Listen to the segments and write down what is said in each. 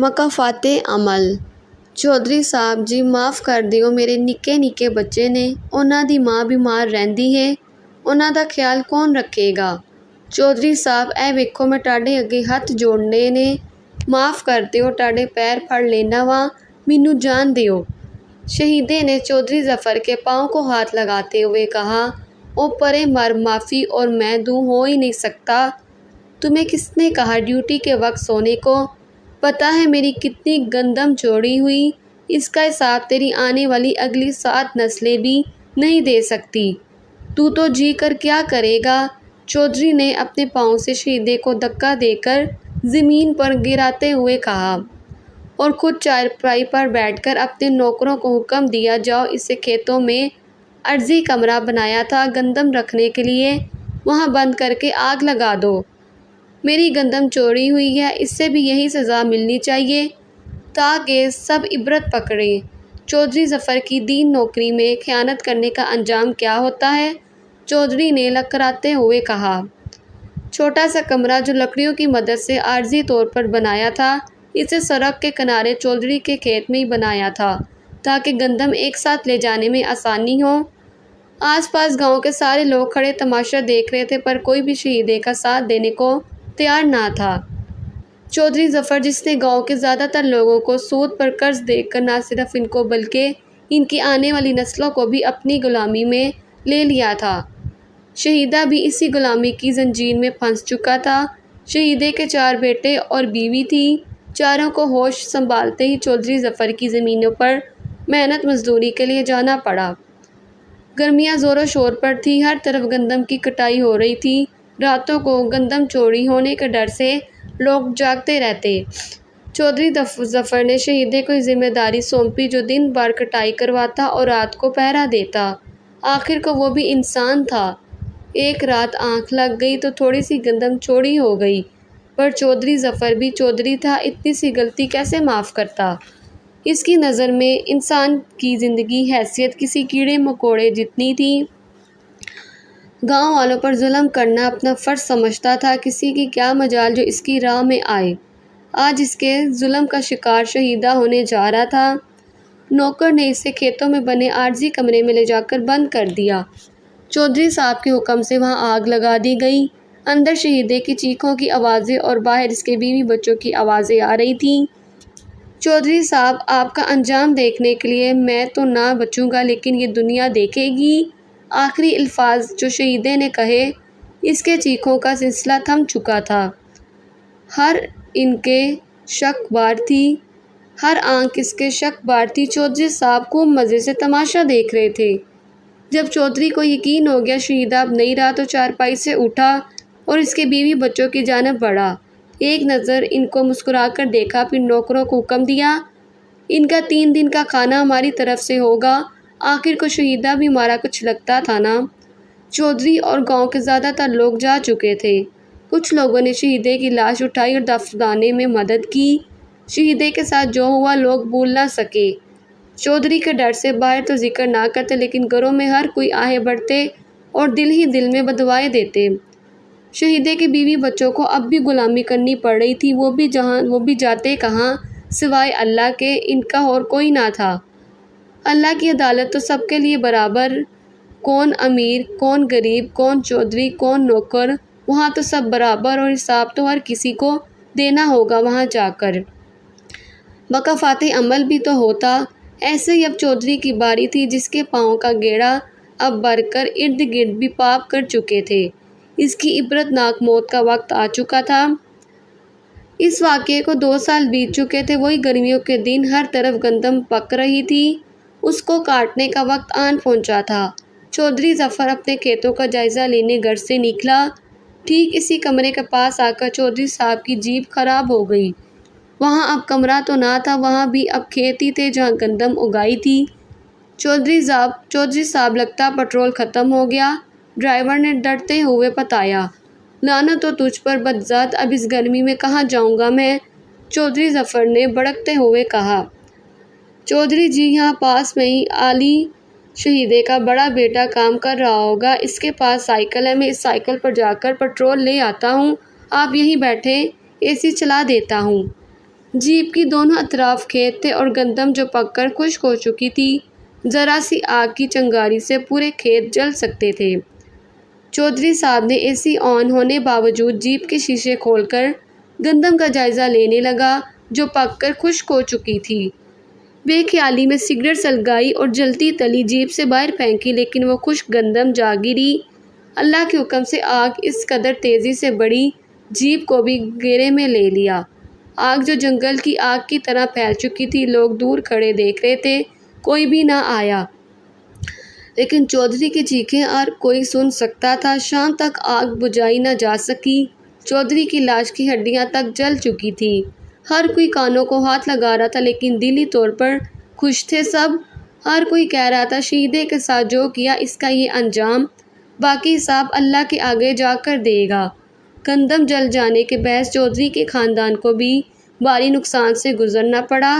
مکافات عمل۔ چودھری صاحب جی معاف کر دیو، میرے نکے نکے بچے نے، انہاں دی ماں بیمار رہندی ہے، انہاں دا خیال کون رکھے گا؟ چودھری صاحب اے ویکھو میں تہاڈے اگے ہتھ جوڑنے نے، معاف کر دیو، تہاڈے پیر پھڑ لینا وا، مینوں جان دیو۔ شہیدے نے چودھری ظفر کے پاؤں کو ہاتھ لگاتے ہوئے کہا، او پرے مر، معافی اور میں دوں ہو ہی نہیں سکتا۔ تمہیں کس نے کہا ڈیوٹی کے وقت سونے کو؟ پتہ ہے میری کتنی گندم چوری ہوئی، اس کا حساب تیری آنے والی اگلی 7 نسلیں بھی نہیں دے سکتی، تو جی کر کیا کرے گا؟ چودھری نے اپنے پاؤں سے شہیدے کو دھکا دے کر زمین پر گراتے ہوئے کہا، اور خود چارپائی پر بیٹھ کر اپنے نوکروں کو حکم دیا، جاؤ اسے کھیتوں میں عرضی کمرہ بنایا تھا گندم رکھنے کے لیے، وہاں بند کر کے آگ لگا دو۔ میری گندم چوری ہوئی ہے، اس سے بھی یہی سزا ملنی چاہیے تاکہ سب عبرت پکڑیں۔ چودھری ظفر کی دین نوکری میں خیانت کرنے کا انجام کیا ہوتا ہے؟ چودھری نے لکراتے ہوئے کہا، چھوٹا سا کمرہ جو لکڑیوں کی مدد سے عارضی طور پر بنایا تھا، اسے سڑک کے کنارے چودھری کے کھیت میں ہی بنایا تھا تاکہ گندم ایک ساتھ لے جانے میں آسانی ہو۔ آس پاس گاؤں کے سارے لوگ کھڑے تماشا دیکھ رہے تھے، پر کوئی بھی شہیدے کا ساتھ دینے کو تیار نہ تھا۔ چودھری ظفر جس نے گاؤں کے زیادہ تر لوگوں کو سود پر قرض دے کر نہ صرف ان کو بلکہ ان کی آنے والی نسلوں کو بھی اپنی غلامی میں لے لیا تھا، شہیدہ بھی اسی غلامی کی زنجیر میں پھنس چکا تھا۔ شہیدے کے 4 بیٹے اور بیوی تھی، چاروں کو ہوش سنبھالتے ہی چودھری ظفر کی زمینوں پر محنت مزدوری کے لیے جانا پڑا۔ گرمیاں زور و شور پر تھی، ہر طرف گندم کی کٹائی ہو رہی تھی، راتوں کو گندم چوری ہونے کے ڈر سے لوگ جاگتے رہتے۔ چودھری ظفر نے شہیدے کو ذمہ داری سونپی، جو دن بھر کٹائی کرواتا اور رات کو پہرا دیتا۔ آخر کو وہ بھی انسان تھا، ایک رات آنکھ لگ گئی تو تھوڑی سی گندم چوری ہو گئی، پر چودھری ظفر بھی چودھری تھا، اتنی سی غلطی کیسے معاف کرتا؟ اس کی نظر میں انسان کی زندگی حیثیت کسی کیڑے مکوڑے جتنی تھی۔ گاؤں والوں پر ظلم کرنا اپنا فرض سمجھتا تھا، کسی کی کیا مجال جو اس کی راہ میں آئے۔ آج اس کے ظلم کا شکار شہیدہ ہونے جا رہا تھا۔ نوکر نے اسے کھیتوں میں بنے عارضی کمرے میں لے جا کر بند کر دیا۔ چودھری صاحب کے حکم سے وہاں آگ لگا دی گئی۔ اندر شہیدے کی چیخوں کی آوازیں اور باہر اس کے بیوی بچوں کی آوازیں آ رہی تھیں۔ چودھری صاحب، آپ کا انجام دیکھنے کے لیے میں تو نہ بچوں گا، لیکن یہ دنیا دیکھے گی۔ آخری الفاظ جو شہیدے نے کہے، اس کے چیخوں کا سلسلہ تھم چکا تھا۔ ہر ان کے شک بار تھی، ہر آنکھ اس کے شک بار تھی۔ چودھری صاحب خوب مزے سے تماشا دیکھ رہے تھے۔ جب چودھری کو یقین ہو گیا شہیدہ اب نہیں رہا تو چارپائی سے اٹھا اور اس کے بیوی بچوں کی جانب بڑھا، ایک نظر ان کو مسکرا کر دیکھا، پھر نوکروں کو حکم دیا، ان کا 3 دن کا کھانا ہماری طرف سے ہوگا۔ آخر کو شہیدہ بھی ہمارا کچھ لگتا تھا نا؟ چودھری اور گاؤں کے زیادہ تر لوگ جا چکے تھے۔ کچھ لوگوں نے شہیدے کی لاش اٹھائی اور دفنانے میں مدد کی۔ شہیدے کے ساتھ جو ہوا لوگ بھول نہ سکے۔ چودھری کے ڈر سے باہر تو ذکر نہ کرتے، لیکن گھروں میں ہر کوئی آہیں بھرتے اور دل ہی دل میں بددعائیں دیتے۔ شہیدے کے بیوی بچوں کو اب بھی غلامی کرنی پڑ رہی تھی، وہ بھی جاتے کہاں سوائے اللہ کے، ان کا اور کوئی نہ تھا۔ اللہ کی عدالت تو سب کے لیے برابر، کون امیر کون غریب، کون چودھری کون نوکر، وہاں تو سب برابر، اور حساب تو ہر کسی کو دینا ہوگا وہاں جا کر۔ مکافات عمل بھی تو ہوتا۔ ایسے ہی اب چودھری کی باری تھی، جس کے پاؤں کا گیڑا اب بھر کر ارد گرد بھی پاپ کر چکے تھے۔ اس کی عبرت ناک موت کا وقت آ چکا تھا۔ اس واقعے کو 2 سال بیت چکے تھے۔ وہی گرمیوں کے دن، ہر طرف گندم پک رہی تھی، اس کو کاٹنے کا وقت آن پہنچا تھا۔ چودھری ظفر اپنے کھیتوں کا جائزہ لینے گھر سے نکلا۔ ٹھیک اسی کمرے کے پاس آ کر چودھری صاحب کی جیپ خراب ہو گئی۔ وہاں اب کمرہ تو نہ تھا، وہاں بھی اب کھیت ہی تھے جہاں گندم اگائی تھی۔ چودھری صاحب، لگتا پٹرول ختم ہو گیا، ڈرائیور نے ڈرتے ہوئے بتایا۔ لعنت ہو تجھ پر بدذات، اب اس گرمی میں کہاں جاؤں گا میں؟ چودھری ظفر نے بھڑکتے ہوئے کہا۔ چودھری جی، یہاں پاس میں ہی علی شہیدے کا بڑا بیٹا کام کر رہا ہوگا، اس کے پاس سائیکل ہے، میں اس سائیکل پر جا کر پٹرول لے آتا ہوں، آپ یہیں بیٹھیں، AC چلا دیتا ہوں۔ جیپ کی دونوں اطراف کھیت تھے اور گندم جو پک کر خشک ہو چکی تھی۔ ذرا سی آگ کی چنگاری سے پورے کھیت جل سکتے تھے۔ چودھری صاحب نے اے سی آن ہونے باوجود جیپ کے شیشے کھول کر گندم کا جائزہ لینے لگا جو پک کر خشک ہو چکی تھی۔ بے خیالی میں سگریٹ سلگائی اور جلتی تلی جیپ سے باہر پھینکی، لیکن وہ خشک گندم جا گری۔ اللہ کے حکم سے آگ اس قدر تیزی سے بڑھی، جیپ کو بھی گھیرے میں لے لیا۔ آگ جو جنگل کی آگ کی طرح پھیل چکی تھی۔ لوگ دور کھڑے دیکھ رہے تھے، کوئی بھی نہ آیا، لیکن چودھری کی چیخیں ہر کوئی سن سکتا تھا۔ شام تک آگ بجھائی نہ جا سکی۔ چودھری کی لاش کی ہڈیاں تک جل چکی تھیں۔ ہر کوئی کانوں کو ہاتھ لگا رہا تھا، لیکن دلی طور پر خوش تھے سب۔ ہر کوئی کہہ رہا تھا شہیدے کے ساتھ جو کیا اس کا یہ انجام، باقی حساب اللہ کے آگے جا کر دے گا۔ گندم جل جانے کے باعث چودھری کے خاندان کو بھی بھاری نقصان سے گزرنا پڑا۔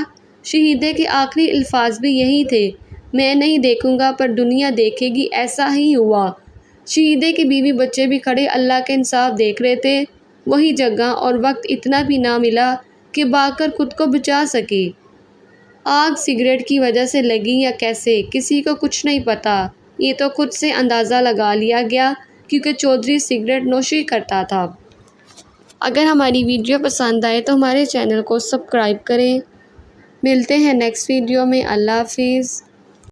شہیدے کے آخری الفاظ بھی یہی تھے، میں نہیں دیکھوں گا پر دنیا دیکھے گی۔ ایسا ہی ہوا۔ شہیدے کی بیوی بچے بھی کھڑے اللہ کا انصاف دیکھ رہے تھے۔ وہی جگہ اور وقت اتنا بھی نہ ملا کہ بھاگ کر خود کو بچا سکے۔ آگ سگریٹ کی وجہ سے لگی یا کیسے، کسی کو کچھ نہیں پتا۔ یہ تو خود سے اندازہ لگا لیا گیا کیونکہ چودھری سگریٹ نوشی کرتا تھا۔ اگر ہماری ویڈیو پسند آئے تو ہمارے چینل کو سبسکرائب کریں۔ ملتے ہیں نیکسٹ ویڈیو میں۔ اللہ حافظ۔